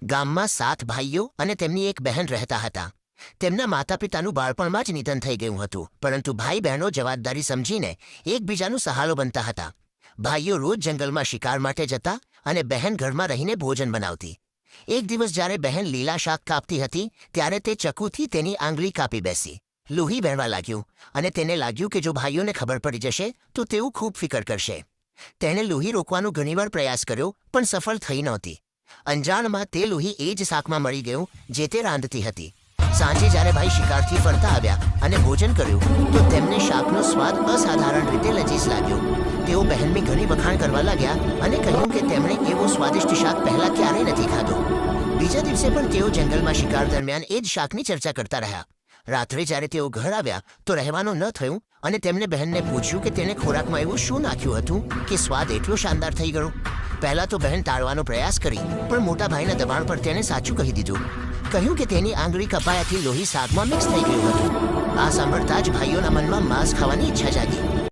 ગામમાં 7 ભાઈઓ અને તેમની એક બહેન રહેતા હતા. તેમના માતાપિતાનું બાળપણમાં જ નિધન થઈ ગયું હતું, પરંતુ ભાઈ બહેનો જવાબદારી સમજીને એકબીજાનું સહારો બનતા હતા. ભાઈઓ રોજ જંગલમાં શિકાર માટે જતા અને બહેન ઘરમાં રહીને ભોજન બનાવતી. એક દિવસ જ્યારે બહેન લીલા શાક કાપતી હતી ત્યારે તે ચક્કુથી તેની આંગળી કાપી બેસી. લોહી વહેવા લાગ્યું અને તેને લાગ્યું કે જો ભાઈઓને ખબર પડી જશે તો તેઓ ખૂબ ફિકર કરશે. તેણે લોહી રોકવાનો ઘણીવાર પ્રયાસ કર્યો પણ સફળ થઈ નહોતી. અંજાણમાં તે લોહી એ જ શાકમાં મળી ગયું જે તે રાંધતી હતી. સાંજે જ્યારે ભાઈ શિકારથી ફરતા આવ્યા અને ભોજન કર્યું તો તેમને શાકનો સ્વાદ અસાધારણ રીતે લજીજ લાગ્યો. તેઓ બહેનની ઘણી વખાણ કરવા લાગ્યા અને કહ્યું કે તેમણે એવો સ્વાદિષ્ટ શાક પહેલાં ક્યારેય નથી ખાધો. બીજા દિવસે પણ તેઓ જંગલમાં શિકાર દરમિયાન એ જ શાકની ચર્ચા કરતા રહ્યા. રાત્રે જ્યારે તેઓ ઘર આવ્યા તો રહેવાનું ન થયું અને તેમને બહેનને પૂછ્યું કે તેણે ખોરાકમાં એવું શું નાખ્યું હતું કે સ્વાદ એટલો શાનદાર થઈ ગયો. પહેલાં તો બહેન ટાળવાનો પ્રયાસ કરી પણ મોટા ભાઈના દબાણ પર તેણે સાચું કહી દીધું. કહ્યું કે તેની આંગળી કપાયાથી લોહી શાકમાં મિક્સ થઈ ગયું હતું. આ સાંભળતા જ ભાઈઓના મનમાં માંસ ખાવાની ઈચ્છા જાગી.